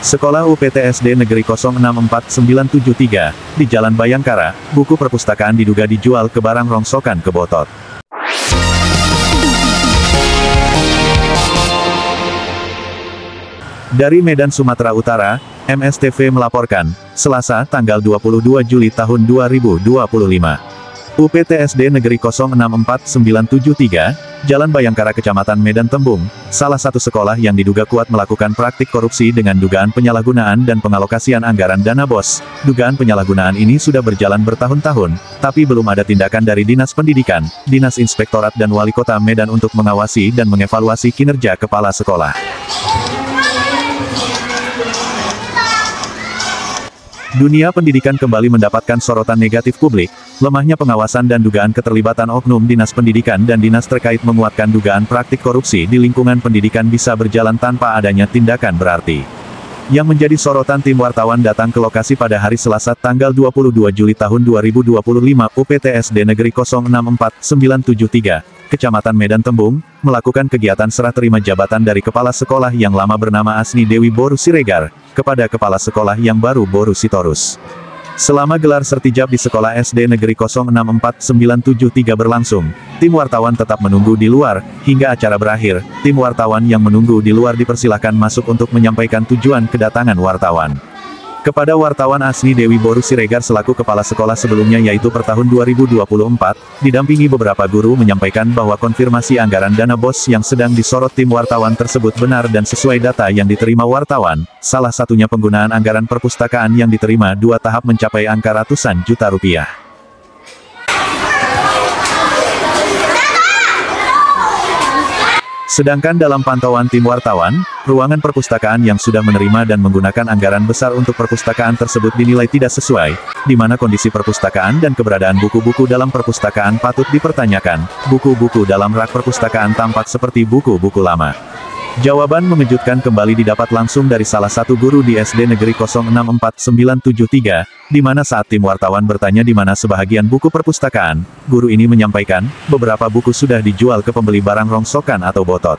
Sekolah UPTSD Negeri 064973, di Jalan Bayangkara, buku perpustakaan diduga dijual ke barang rongsokan ke Botot. Dari Medan, Sumatera Utara, MSTV melaporkan, Selasa, tanggal 22 Juli tahun 2025. UPTSD Negeri 064973, Jalan Bayangkara Kecamatan Medan Tembung, salah satu sekolah yang diduga kuat melakukan praktik korupsi dengan dugaan penyalahgunaan dan pengalokasian anggaran dana BOS. Dugaan penyalahgunaan ini sudah berjalan bertahun-tahun, tapi belum ada tindakan dari Dinas Pendidikan, Dinas Inspektorat dan Wali Kota Medan untuk mengawasi dan mengevaluasi kinerja kepala sekolah. Dunia pendidikan kembali mendapatkan sorotan negatif publik, lemahnya pengawasan dan dugaan keterlibatan oknum Dinas Pendidikan dan Dinas terkait menguatkan dugaan praktik korupsi di lingkungan pendidikan bisa berjalan tanpa adanya tindakan berarti. Yang menjadi sorotan tim wartawan datang ke lokasi pada hari Selasa tanggal 22 Juli tahun 2025 UPTSD Negeri 064973, Kecamatan Medan Tembung, melakukan kegiatan serah terima jabatan dari kepala sekolah yang lama bernama Asni Dewi Boru Siregar, kepada kepala sekolah yang baru Boru Sitorus. Selama gelar sertijab di sekolah SD Negeri 064973 berlangsung, tim wartawan tetap menunggu di luar, hingga acara berakhir, tim wartawan yang menunggu di luar dipersilahkan masuk untuk menyampaikan tujuan kedatangan wartawan. Kepada wartawan Asni Dewi Boru Siregar selaku kepala sekolah sebelumnya yaitu per tahun 2024, didampingi beberapa guru menyampaikan bahwa konfirmasi anggaran dana BOS yang sedang disorot tim wartawan tersebut benar dan sesuai data yang diterima wartawan, salah satunya penggunaan anggaran perpustakaan yang diterima 2 tahap mencapai angka ratusan juta rupiah. Sedangkan dalam pantauan tim wartawan, ruangan perpustakaan yang sudah menerima dan menggunakan anggaran besar untuk perpustakaan tersebut dinilai tidak sesuai, di mana kondisi perpustakaan dan keberadaan buku-buku dalam perpustakaan patut dipertanyakan. Buku-buku dalam rak perpustakaan tampak seperti buku-buku lama. Jawaban mengejutkan kembali didapat langsung dari salah satu guru di SD Negeri 064973, di mana saat tim wartawan bertanya di mana sebahagian buku perpustakaan, guru ini menyampaikan, beberapa buku sudah dijual ke pembeli barang rongsokan atau botot.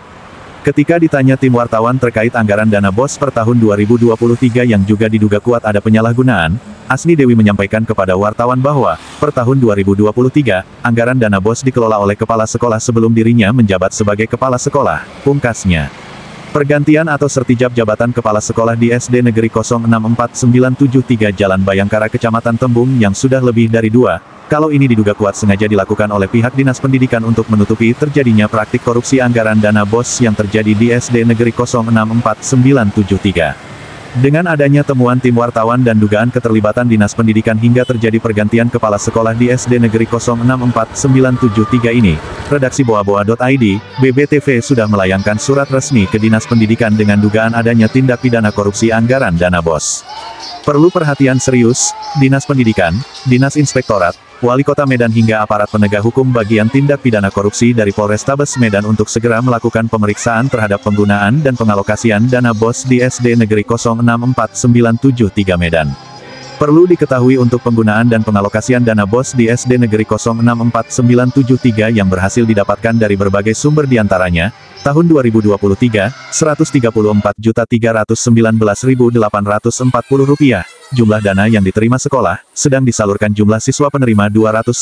Ketika ditanya tim wartawan terkait anggaran dana BOS per tahun 2023 yang juga diduga kuat ada penyalahgunaan, Asni Dewi menyampaikan kepada wartawan bahwa, per tahun 2023, anggaran dana BOS dikelola oleh kepala sekolah sebelum dirinya menjabat sebagai kepala sekolah, pungkasnya. Pergantian atau sertijab jabatan kepala sekolah di SD Negeri 064973 Jalan Bayangkara Kecamatan Tembung yang sudah lebih dari 2, kalau ini diduga kuat sengaja dilakukan oleh pihak Dinas Pendidikan untuk menutupi terjadinya praktik korupsi anggaran dana BOS yang terjadi di SD Negeri 064973. Dengan adanya temuan tim wartawan dan dugaan keterlibatan Dinas Pendidikan hingga terjadi pergantian kepala sekolah di SD Negeri 064973 ini, redaksi boa-boa.id, BBTV sudah melayangkan surat resmi ke Dinas Pendidikan dengan dugaan adanya tindak pidana korupsi anggaran dana BOS. Perlu perhatian serius, Dinas Pendidikan, Dinas Inspektorat, Wali Kota Medan hingga aparat penegak hukum bagian tindak pidana korupsi dari Polrestabes Medan untuk segera melakukan pemeriksaan terhadap penggunaan dan pengalokasian dana BOS di SD Negeri 064973 Medan. Perlu diketahui untuk penggunaan dan pengalokasian dana BOS di SD Negeri 064973 yang berhasil didapatkan dari berbagai sumber diantaranya, tahun 2023, Rp134.319.840, jumlah dana yang diterima sekolah, sedang disalurkan jumlah siswa penerima 292,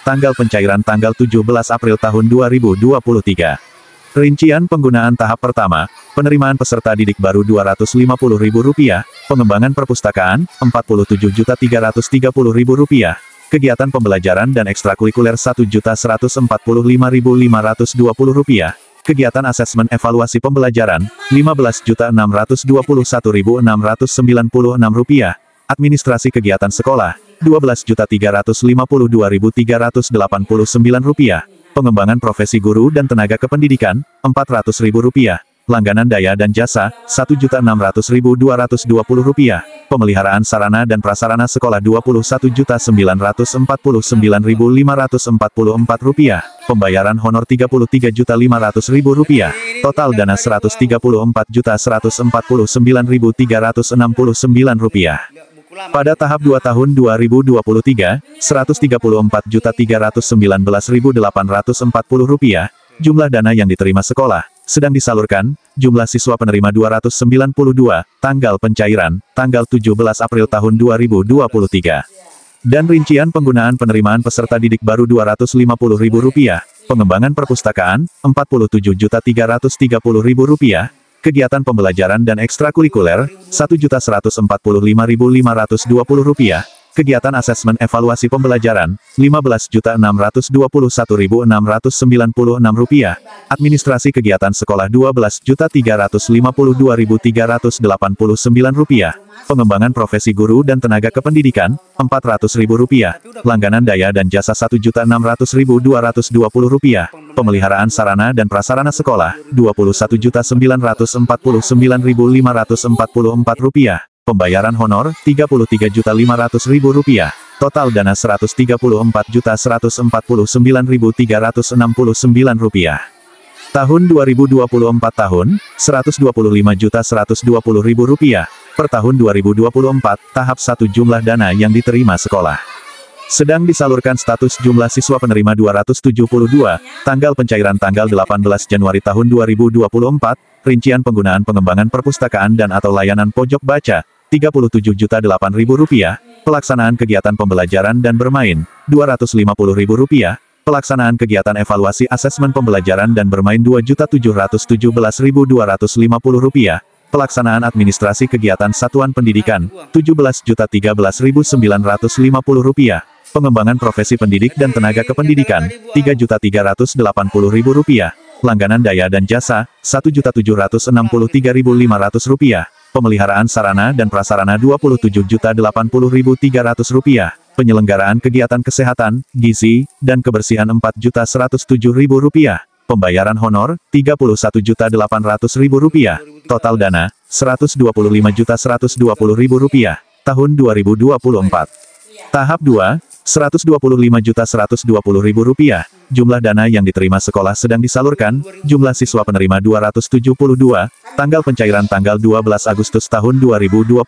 tanggal pencairan tanggal 17 April tahun 2023. Rincian penggunaan tahap pertama, penerimaan peserta didik baru Rp250.000, pengembangan perpustakaan, Rp47.330.000, kegiatan pembelajaran dan ekstrakurikuler Rp1.145.520, kegiatan asesmen evaluasi pembelajaran, Rp15.621.696, administrasi kegiatan sekolah, Rp12.352.389, pengembangan profesi guru dan tenaga kependidikan, Rp400.000, langganan daya dan jasa, Rp1.600.220, pemeliharaan sarana dan prasarana sekolah Rp21.949.544, pembayaran honor Rp33.500.000, total dana Rp134.149.369. Pada tahap 2 tahun 2023, Rp134.319.840, jumlah dana yang diterima sekolah, sedang disalurkan, jumlah siswa penerima 292, tanggal pencairan, tanggal 17 April tahun 2023. Dan rincian penggunaan penerimaan peserta didik baru Rp250.000, pengembangan perpustakaan, Rp47.330.000, kegiatan pembelajaran dan ekstrakurikuler, Rp1.145.520, kegiatan asesmen evaluasi pembelajaran, Rp15.621.696, administrasi kegiatan sekolah Rp12.352.389, pengembangan profesi guru dan tenaga kependidikan, Rp400.000, langganan daya dan jasa Rp1.600.220, pemeliharaan sarana dan prasarana sekolah, Rp21.944.544, pembayaran honor, Rp33.500.000, total dana Rp134.149.369. Tahun 2024 tahun, Rp125.120.000, per tahun 2024, tahap 1 jumlah dana yang diterima sekolah. Sedang disalurkan status jumlah siswa penerima 272, tanggal pencairan tanggal 18 Januari tahun 2024, rincian penggunaan pengembangan perpustakaan dan atau layanan pojok baca, Rp37.008.000, pelaksanaan kegiatan pembelajaran dan bermain, Rp250.000, pelaksanaan kegiatan evaluasi asesmen pembelajaran dan bermain Rp2.017.250.000, pelaksanaan administrasi kegiatan satuan pendidikan, Rp17.013.950, pengembangan profesi pendidik dan tenaga kependidikan, Rp3.380.000, langganan daya dan jasa, Rp1.763.500, pemeliharaan sarana dan prasarana Rp27.080.300, penyelenggaraan kegiatan kesehatan, gizi, dan kebersihan Rp4.107.000, pembayaran honor, Rp31.800.000, total dana, Rp125.120.000, tahun 2024. Tahap 2, Rp125.120.000, jumlah dana yang diterima sekolah sedang disalurkan, jumlah siswa penerima 272, tanggal pencairan tanggal 12 Agustus tahun 2024,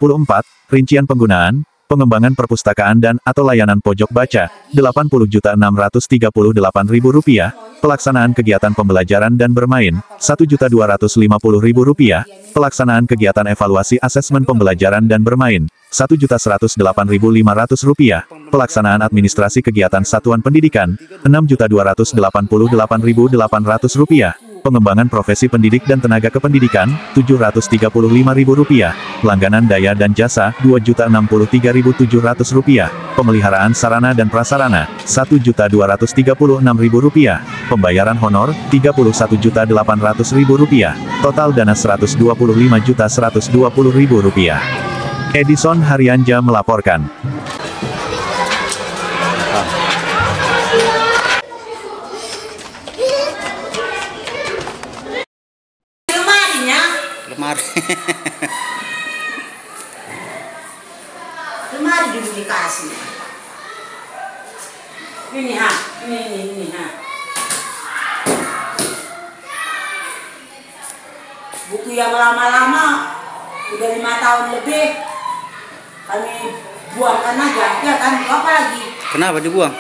rincian penggunaan, pengembangan perpustakaan dan atau layanan pojok baca, Rp80.638.000, pelaksanaan kegiatan pembelajaran dan bermain, Rp1.250.000, pelaksanaan kegiatan evaluasi asesmen pembelajaran dan bermain, Rp1.108.500, pelaksanaan administrasi kegiatan satuan pendidikan, Rp6.288.800, pengembangan profesi pendidik dan tenaga kependidikan, Rp735.000, langganan daya dan jasa, Rp2.063.700, pemeliharaan sarana dan prasarana, Rp1.236.000, pembayaran honor, Rp31.800.000, total dana Rp125.120.000. Edison Haryanja melaporkan. Lemari. Lemari dulu dikasih. Ini ha, ini ha. Buku yang lama-lama, udah 5 tahun lebih, kami buangkan aja, ya kan? Apa lagi? Kenapa dibuang?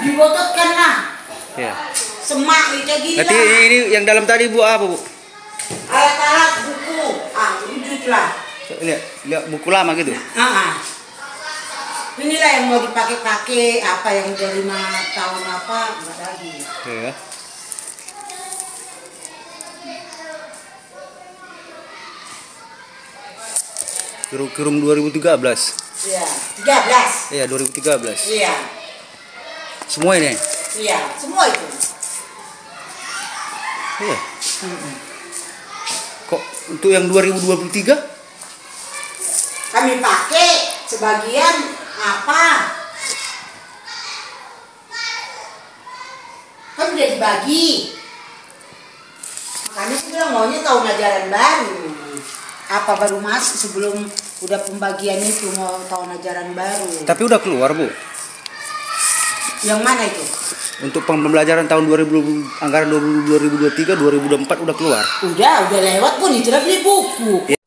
Dibototkan lah. Ya. Semak kayak gini. Berarti ini yang dalam tadi Bu apa, Bu? Alat-alat buku, wujud lah. Lihat buku lama gitu. Inilah yang mau dipakai-pakai, apa yang udah 5 tahun apa, enggak lagi. Ya. Kurung 2013. Iya, 13. Iya, 2013. Iya. Semua ini. Iya, semua itu. Iya. Kok untuk yang 2023? Kami pakai sebagian apa? Kan udah dibagi. Makanya saya bilang maunya tahun ajaran baru. Apa baru masuk sebelum udah pembagian itu mau tahun ajaran baru. Tapi udah keluar, Bu. Yang mana itu? Untuk pembelajaran tahun 2000 anggaran 2023 2024 udah keluar. Udah lewat pun itu beli buku.